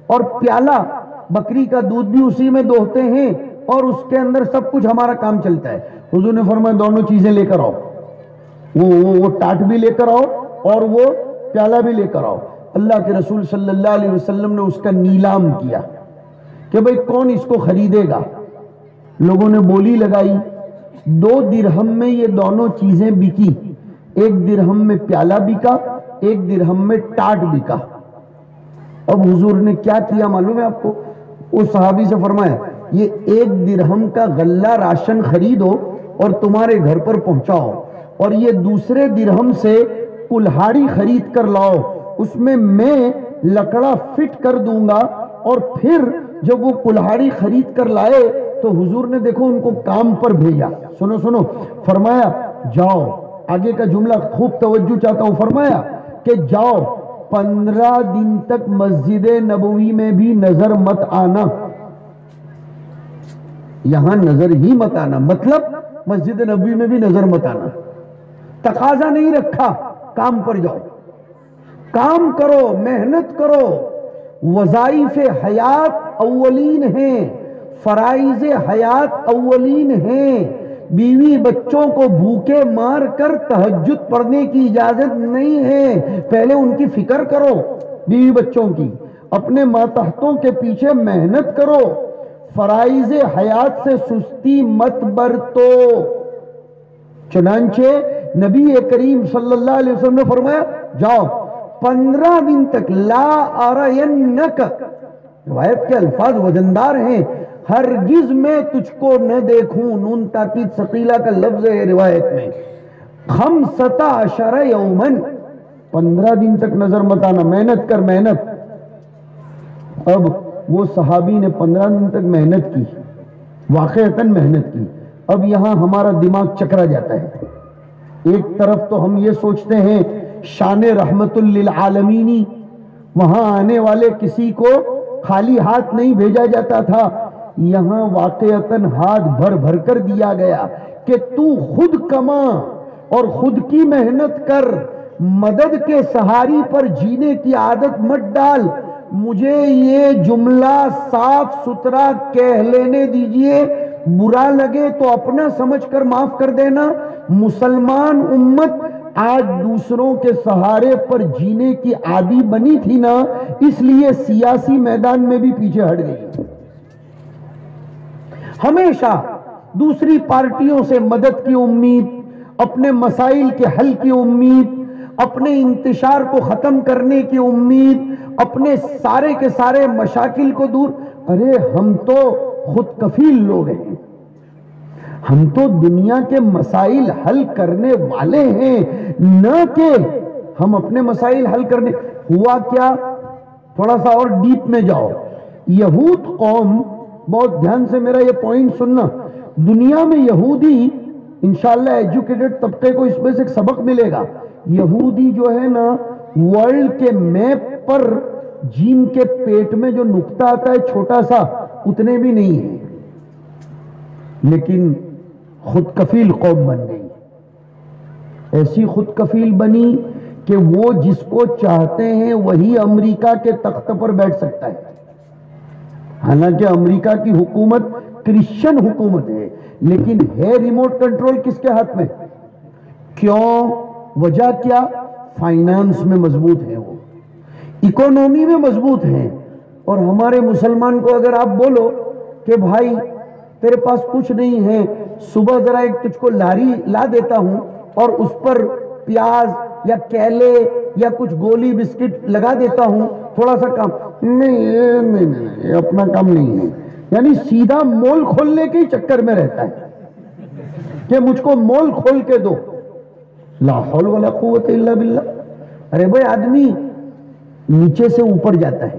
اور پیالہ بکری کا دودھ بھی اسی میں دوہتے ہیں، اور اس کے اندر سب کچھ ہمارا کام چلتا ہے۔ حضور نے فرمایا دونوں چیزیں لے کر آؤ، وہ ٹاٹ بھی لے کر آؤ اور وہ پیالہ بھی لے کر آؤ۔ اللہ کے رسول صلی اللہ علیہ وسلم نے اس کا نیلام کیا کہ بھئی کون اس کو خریدے گا؟ لوگوں نے بولی لگائی، 2 درہم میں یہ دونوں چیزیں بکی، 1 درہم میں پیالہ بکا، 1 درہم میں ٹاٹ بکا۔ اب حضور نے کیا کیا معلوم ہے آپ کو؟ اس صحابی سے فرمایا یہ 1 درہم کا غلہ راشن خریدو اور تمہارے گھر پر پہنچاؤ، اور یہ دوسرے درہم سے کلہاڑی خرید کر لاؤ، اس میں لکڑا فٹ کر دوں گا، اور پھر جب وہ کلہاڑی خرید کر لائے تو حضور نے دیکھو ان کو کام پر بھیجا۔ سنو فرمایا جاؤ، آگے کا جملہ خوب توجہ چاہتا ہوں، فرمایا کہ جاؤ 15 دن تک مسجد نبوی میں بھی نظر مت آنا، یہاں نظر ہی مت آنا، مطلب مسجد نبوی میں بھی نظر مت آنا، تقاضا نہیں رکھا، کام پر جاؤ، کام کرو، محنت کرو، وظائف حیات اولین ہیں، فرائض حیات اولین ہیں، بیوی بچوں کو بھوکے مار کر تہجد پڑھنے کی اجازت نہیں ہے. پہلے ان کی فکر کرو، بیوی بچوں کی. اپنے ماتحتوں کے پیچھے محنت کرو. فرائض حیات سے سستی مت برتو. چنانچہ نبی کریم صلی اللہ علیہ وسلم نے فرمایا جاؤ 15 دن تک لا ارینک، روایت کے الفاظ وزندار ہیں، ہرگز میں تجھ کو نہ دیکھوں. نون تاکید ثقیلہ کا لفظ ہے روایت میں. 15 یومن، 15 دن تک نظر مت آنا، محنت کر محنت. اب وہ صحابی نے 15 دن تک محنت کی، واقعتاً محنت کی. اب یہاں ہمارا دماغ چکرا جاتا ہے. ایک طرف تو ہم یہ سوچتے ہیں شان رحمت للعالمینی، وہاں آنے والے کسی کو خالی ہاتھ نہیں بھیجا جاتا تھا. یہاں واقعتاً ہاتھ بھر بھر کر دیا گیا کہ تو خود کما اور خود کی محنت کر، مدد کے سہاری پر جینے کی عادت مت ڈال. مجھے یہ جملہ صاف ستھرا کہہ لینے دیجئے، برا لگے تو اپنا سمجھ کر معاف کر دینا. مسلمان امت آج دوسروں کے سہارے پر جینے کی عادی بنی تھی نا، اس لیے سیاسی میدان میں بھی پیچھے ہٹ گئی. ہمیشہ دوسری پارٹیوں سے مدد کی امید، اپنے مسائل کے حل کی امید، اپنے انتشار کو ختم کرنے کی امید، اپنے سارے کے سارے مشاکل کو دور. ارے ہم تو خود کفیل لوگ ہیں، ہم تو دنیا کے مسائل حل کرنے والے ہیں، نہ کہ ہم اپنے مسائل حل کرنے. ہوا کیا؟ تھوڑا سا اور ڈیپ میں جاؤ. یہود قوم، بہت دھیان سے میرا یہ پوائنٹ سننا، دنیا میں یہودی انشاءاللہ ایجوکیٹڈ طبقے کو اس میں سے ایک سبق ملے گا. یہودی جو ہے نا ورلڈ کے میپ پر جیم کے پیٹ میں جو نقطہ آتا ہے چھوٹا سا، اتنے بھی نہیں ہے، لیکن خود کفیل قوم بن گئی. ایسی خود کفیل بنی کہ وہ جس کو چاہتے ہیں وہی امریکہ کے تخت پر بیٹھ سکتا ہے. حالانکہ امریکہ کی حکومت کرسچن حکومت ہے، لیکن ہے ریموٹ کنٹرول کس کے ہاتھ میں؟ کیوں؟ وجہ کیا؟ فائنانس میں مضبوط ہے، وہ اکونومی میں مضبوط ہیں. اور ہمارے مسلمان کو اگر آپ بولو کہ بھائی تیرے پاس کچھ نہیں ہے، صبح ذرا ایک تجھ کو لاری لا دیتا ہوں اور اس پر پیاز یا کیلے یا کچھ گولی بسکٹ لگا دیتا ہوں، تھوڑا سا کام نہیں، یہ اپنا کام نہیں ہے. یعنی سیدھا مول کھولنے کے چکر میں رہتا ہے کہ مجھ کو مول کھول کے دو. لا حول ولا قوت الا باللہ. ارے بھائی آدمی نیچے سے اوپر جاتا ہے.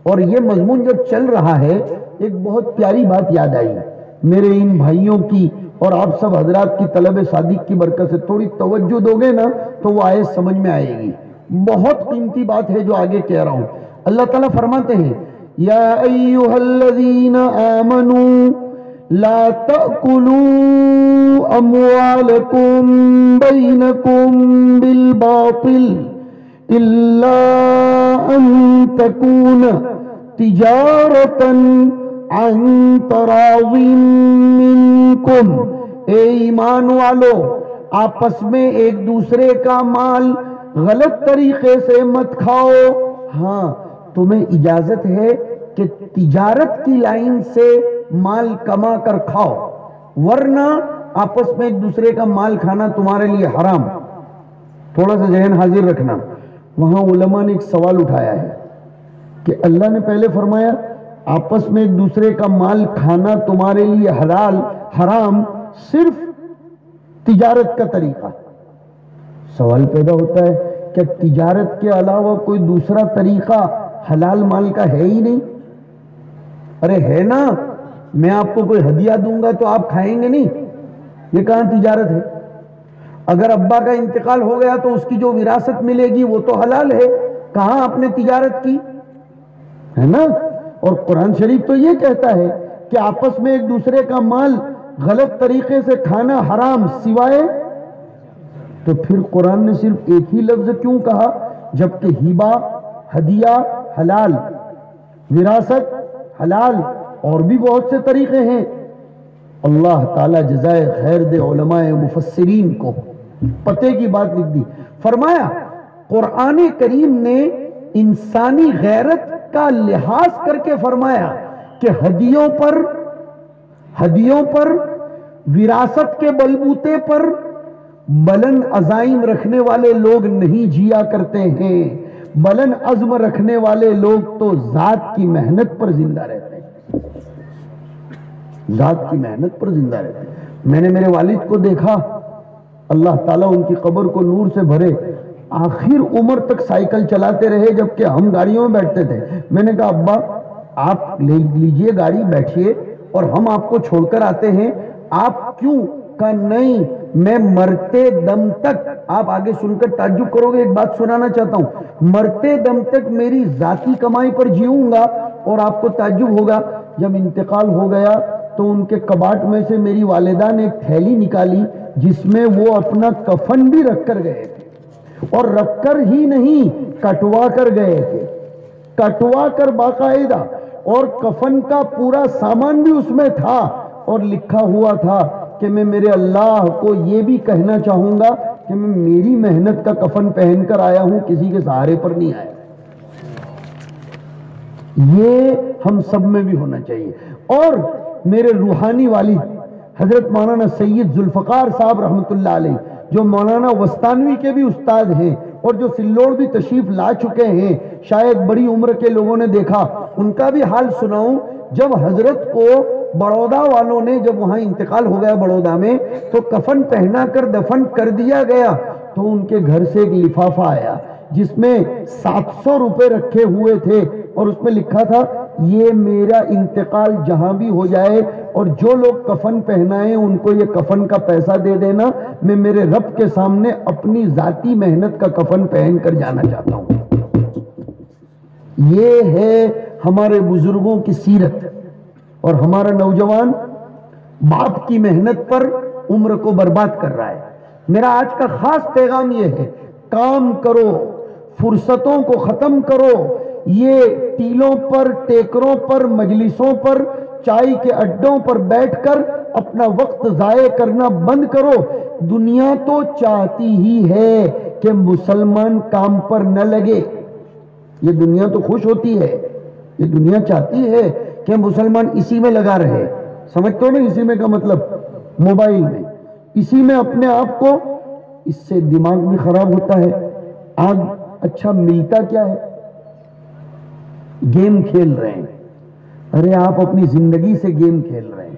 اور یہ مضمون جب چل رہا ہے ایک بہت پیاری بات یاد آئی میرے ان بھائیوں کی اور آپ سب حضرات کی طلب صادق کی برکت سے. تھوڑی توجہ دو گے نا تو وہ آیت سمجھ میں آئے گی. بہت قیمتی بات ہے جو آگے کہہ رہا ہوں. اللہ تعالیٰ فرماتے ہیں یا ایھا الذین آمنوا لا تأکلوا اموالکم بینکم بالباطل الا ان تکون تجارتا عن تراض منکم. اے ایمان والو، آپس میں ایک دوسرے کا مال غلط طریقے سے مت کھاؤ. ہاں تمہیں اجازت ہے کہ تجارت کی لائن سے مال کما کر کھاؤ، ورنہ آپس میں ایک دوسرے کا مال کھانا تمہارے لیے حرام. تھوڑا سا ذہن حاضر رکھنا. وہاں علماء نے ایک سوال اٹھایا ہے کہ اللہ نے پہلے فرمایا آپس میں ایک دوسرے کا مال کھانا تمہارے لیے حلال، حرام صرف تجارت کا طریقہ. سوال پیدا ہوتا ہے کہ تجارت کے علاوہ کوئی دوسرا طریقہ حلال مال کا ہے ہی نہیں. ارے ہے نا، میں آپ کو کوئی ہدیہ دوں گا تو آپ کھائیں گے نہیں، یہ کہاں تجارت ہے؟ اگر ابا کا انتقال ہو گیا تو اس کی جو وراثت ملے گی وہ تو حلال ہے، کہاں آپ نے تجارت کی ہے نا. اور قرآن شریف تو یہ کہتا ہے کہ آپس میں ایک دوسرے کا مال غلط طریقے سے کھانا حرام سوائے. تو پھر قرآن نے صرف ایک ہی لفظ کیوں کہا جبکہ ہبہ، ہدیہ حلال، وراثت حلال، اور بھی بہت سے طریقے ہیں. اللہ تعالیٰ جزائے خیر دے علماء مفسرین کو، پتے کی بات لکھ دی۔ فرمایا قرآن کریم نے انسانی غیرت کا لحاظ کر کے فرمایا کہ ہدیوں پر وراثت کے بلبوتے پر بلند عزائم رکھنے والے لوگ نہیں جیا کرتے ہیں، بلند عزم رکھنے والے لوگ تو ذات کی محنت پر زندہ رہتے ہیں، ذات کی محنت پر زندہ رہتے ہیں۔ میں نے میرے والد کو دیکھا، اللہ تعالیٰ ان کی قبر کو نور سے بھرے، آخر عمر تک سائیکل چلاتے رہے جبکہ ہم گاڑیوں میں بیٹھتے تھے۔ میں نے کہا ابا آپ لے لیجئے گاڑی، بیٹھیے اور ہم آپ کو چھوڑ کر آتے ہیں، آپ کیوں؟ کہا نہیں، میں مرتے دم تک، آپ آگے سن کر تعجب کرو گے، ایک بات سنانا چاہتا ہوں، مرتے دم تک میری ذاتی کمائی پر جیوں گا۔ اور آپ کو تعجب ہوگا، جب انتقال ہو گیا تو ان کے کباٹ میں سے میری والدہ نے ایک تھیلی نکالی جس میں وہ اپنا کفن بھی رکھ کر گئے تھے، اور رکھ کر ہی نہیں کٹوا کر گئے تھے، کٹوا کر باقاعدہ، اور کفن کا پورا سامان بھی اس میں تھا، اور لکھا ہوا تھا کہ میں میرے اللہ کو یہ بھی کہنا چاہوں گا کہ میں میری محنت کا کفن پہن کر آیا ہوں، کسی کے سہارے پر نہیں آیا۔ یہ ہم سب میں بھی ہونا چاہیے۔ اور میرے روحانی والد حضرت مولانا سید ذوالفقار صاحب رحمۃ اللہ علیہ، جو مولانا وستانوی کے بھی استاد ہیں اور جو سلوڑ بھی تشریف لا چکے ہیں، شاید بڑی عمر کے لوگوں نے دیکھا، ان کا بھی حال سناؤں۔ جب حضرت کو بڑودا والوں نے، جب وہاں انتقال ہو گیا بڑودا میں، تو کفن پہنا کر دفن کر دیا گیا، تو ان کے گھر سے ایک لفافہ آیا جس میں 700 روپے رکھے ہوئے تھے، اور اس میں لکھا تھا یہ میرا انتقال جہاں بھی ہو جائے اور جو لوگ کفن پہنائیں ان کو یہ کفن کا پیسہ دے دینا، میں میرے رب کے سامنے اپنی ذاتی محنت کا کفن پہن کر جانا چاہتا ہوں۔ یہ ہے ہمارے بزرگوں کی سیرت۔ اور ہمارا نوجوان باپ کی محنت پر عمر کو برباد کر رہا ہے۔ میرا آج کا خاص پیغام یہ ہے، کام کرو، فرصتوں کو ختم کرو، یہ ٹیلوں پر، ٹیکروں پر، مجلسوں پر، چائے کے اڈوں پر بیٹھ کر اپنا وقت ضائع کرنا بند کرو۔ دنیا تو چاہتی ہی ہے کہ مسلمان کام پر نہ لگے، یہ دنیا تو خوش ہوتی ہے، یہ دنیا چاہتی ہے کہ مسلمان اسی میں لگا رہے۔ سمجھتے ہو نا اسی میں کا مطلب؟ موبائل میں، اسی میں اپنے آپ کو، اس سے دماغ بھی خراب ہوتا ہے۔ آج اچھا ملتا کیا ہے؟ گیم کھیل رہے ہیں۔ ارے آپ اپنی زندگی سے گیم کھیل رہے ہیں،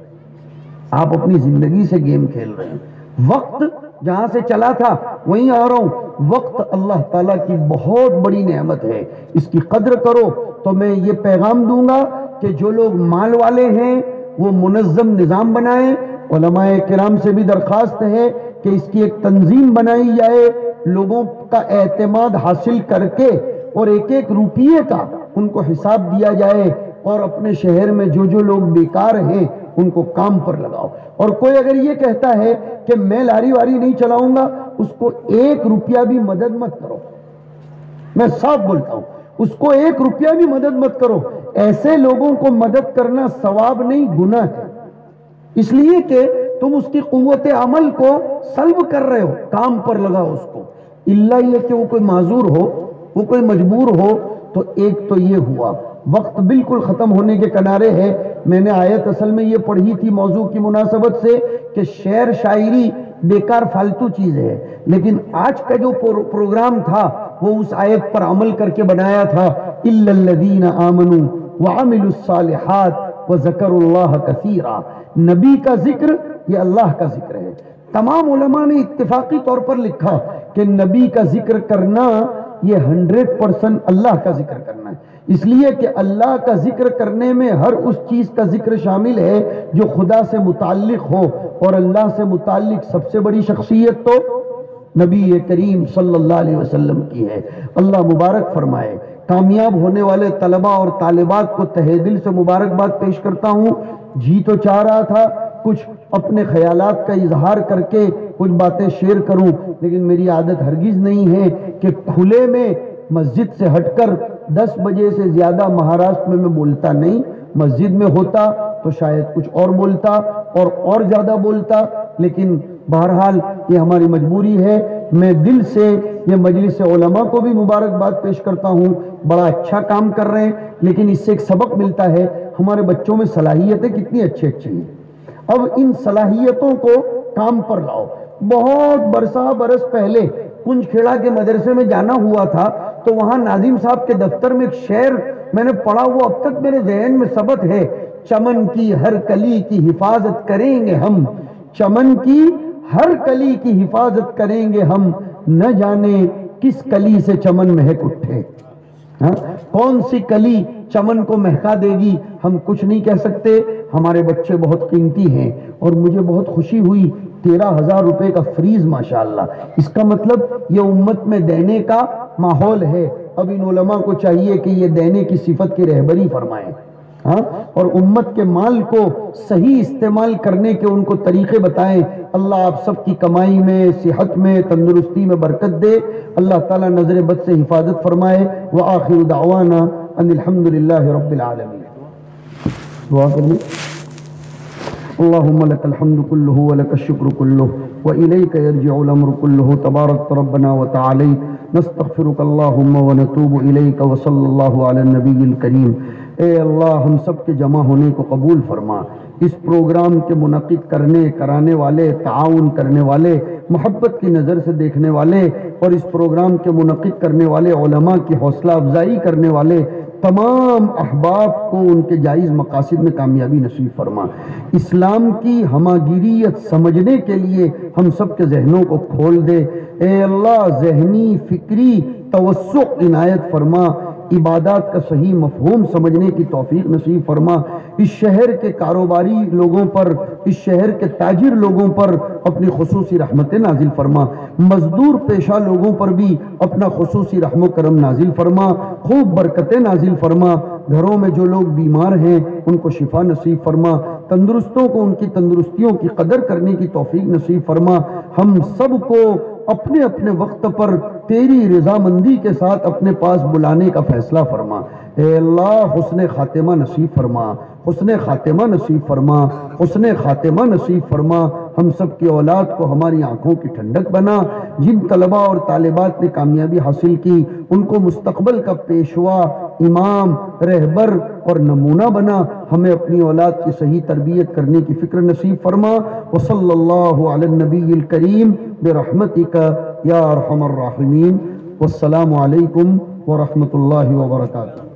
آپ اپنی زندگی سے گیم کھیل رہے ہیں۔ وقت جہاں سے چلا تھا وہیں آ رہا ہوں۔ وقت اللہ تعالیٰ کی بہت بڑی نعمت ہے، اس کی قدر کرو۔ تو میں یہ پیغام دوں گا کہ جو لوگ مال والے ہیں وہ منظم نظام بنائیں۔ علماء کرام سے بھی درخواست ہے کہ اس کی ایک تنظیم بنائی جائے، لوگوں کا اعتماد حاصل کر کے، اور ایک ایک روپیے کا ان کو حساب دیا جائے، اور اپنے شہر میں جو جو لوگ بیکار ہیں ان کو کام پر لگاؤ۔ اور کوئی اگر یہ کہتا ہے کہ میں لاری واری نہیں چلاؤں گا، اس کو 1 روپیہ بھی مدد مت کرو، میں صاف بولتا ہوں، اس کو 1 روپیہ بھی مدد مت کرو۔ ایسے لوگوں کو مدد کرنا ثواب نہیں، گناہ ہے، اس لیے کہ تم اس کی قوت عمل کو سلب کر رہے ہو، کام پر لگاؤ اس کو۔ اللہ یہ کہ وہ کوئی معذور ہو، وہ کوئی مجبور ہو، تو ایک تو یہ ہوا۔ وقت بالکل ختم ہونے کے کنارے ہے۔ میں نے آیت اصل میں یہ پڑھی تھی موضوع کی مناسبت سے کہ شعر شاعری بیکار فالتو چیز ہے، لیکن آج کا جو پروگرام تھا وہ اس آیت پر عمل کر کے بنایا تھا، اِلَّا الَّذِينَ آمَنُوا وَعَمِلُوا الصَّالِحَاتِ وَذَكَرُوا اللَّهَ كَثِيرًا۔ نبی کا ذکر یہ اللہ کا ذکر ہے۔ تمام علماء نے اتفاقی طور پر لکھا کہ نبی کا ذکر کرنا یہ 100% اللہ کا ذکر کرنا ہے، اس لیے کہ اللہ کا ذکر کرنے میں ہر اس چیز کا ذکر شامل ہے جو خدا سے متعلق ہو، اور اللہ سے متعلق سب سے بڑی شخصیت تو نبی کریم صلی اللہ علیہ وسلم کی ہے۔ اللہ مبارک فرمائے۔ کامیاب ہونے والے طلباء اور طالبات کو تہہ دل سے مبارکباد پیش کرتا ہوں۔ جی تو چاہ رہا تھا کچھ اپنے خیالات کا اظہار کر کے کچھ باتیں شیئر کروں، لیکن میری عادت ہرگز نہیں ہے کہ کھلے میں مسجد سے ہٹ کر 10 بجے سے زیادہ مہاراشٹر میں بولتا نہیں۔ مسجد میں ہوتا تو تو شاید کچھ اور بولتا اور زیادہ بولتا، لیکن بہرحال یہ ہماری مجبوری ہے۔ میں دل سے یہ مجلس علماء کو بھی مبارکباد پیش کرتا ہوں، بڑا اچھا کام کر رہے ہیں، لیکن اس سے ایک سبق ملتا ہے ہمارے بچوں میں صلاحیتیں کتنی اچھی ہیں۔ اب ان صلاحیتوں کو کام پر لاؤ۔ بہت برس پہلے کنج کھیڑا کے مدرسے میں جانا ہوا تھا تو وہاں ناظم صاحب کے دفتر میں ایک شعر میں نے پڑھا، وہ اب تک میرے ذہن میں ثبت ہے۔ چمن کی ہر کلی کی حفاظت کریں گے ہم، چمن کی ہر کلی کی حفاظت کریں گے ہم، نہ جانے کس کلی سے چمن مہک اٹھے۔ کون سی کلی چمن کو مہکا دے گی ہم کچھ نہیں کہہ سکتے۔ ہمارے بچے بہت قیمتی ہیں اور مجھے بہت خوشی ہوئی 13,000 روپے کا فریز ماشاءاللہ۔ اس کا مطلب یہ امت میں دینے کا ماحول ہے۔ اب ان علماء کو چاہیے کہ یہ دینے کی صفت کی رہبری فرمائیں اور امت کے مال کو صحیح استعمال کرنے کے ان کو طریقے بتائیں۔ اللہ آپ سب کی کمائی میں، صحت میں، تندرستی میں برکت دے۔ اللہ تعالیٰ نظر بد سے حفاظت فرمائے۔ وآخر دعوانا ان الحمدللہ رب العالمین۔ دعا کریں۔ اللهم لك الحمد كله ولك الشكر كله وإليك يرجع الأمر كله تبارك ربنا وتعاليت نستغفرك اللهم ونتوب إليك وصلى الله على النبي الكريم۔ اے اللہ ہم سب کے جمع ہونے کو قبول فرما۔ اس پروگرام کے منعقد کرانے والے، تعاون کرنے والے، محبت کی نظر سے دیکھنے والے اور اس پروگرام کے منعقد کرنے والے علماء کی حوصلہ افزائی کرنے والے تمام احباب کو ان کے جائز مقاصد میں کامیابی نصیب فرما۔ اسلام کی ہماگیریت سمجھنے کے لیے ہم سب کے ذہنوں کو کھول دے۔ اے اللہ ذہنی فکری توسع عنایت فرما، عبادات کا صحیح مفہوم سمجھنے کی توفیق نصیب فرما۔ اس شہر کے کاروباری لوگوں پر، اس شہر کے تاجر لوگوں پر اپنی خصوصی رحمتیں نازل فرما، مزدور پیشہ لوگوں پر بھی اپنا خصوصی رحم و کرم نازل فرما، خوب برکتیں نازل فرما۔ گھروں میں جو لوگ بیمار ہیں ان کو شفا نصیب فرما، تندرستوں کو ان کی تندرستیوں کی قدر کرنے کی توفیق نصیب فرما۔ ہم سب کو اپنے اپنے وقت پر تیری رضامندی کے ساتھ اپنے پاس بلانے کا فیصلہ فرما۔ اے اللہ حسن خاتمہ نصیب فرما، حسن خاتمہ نصیب فرما، حسن خاتمہ نصیب فرما۔ ہم سب کی اولاد کو ہماری آنکھوں کی ٹھنڈک بنا۔ جن طلباء اور طالبات نے کامیابی حاصل کی ان کو مستقبل کا پیشوا، امام، رہبر اور نمونہ بنا۔ ہمیں اپنی اولاد کی صحیح تربیت کرنے کی فکر نصیب فرما۔ وصلی اللہ علی النبی الکریم برحمتک یا ارحم الراحمین۔ والسلام علیکم ورحمۃ اللہ وبرکاتہ۔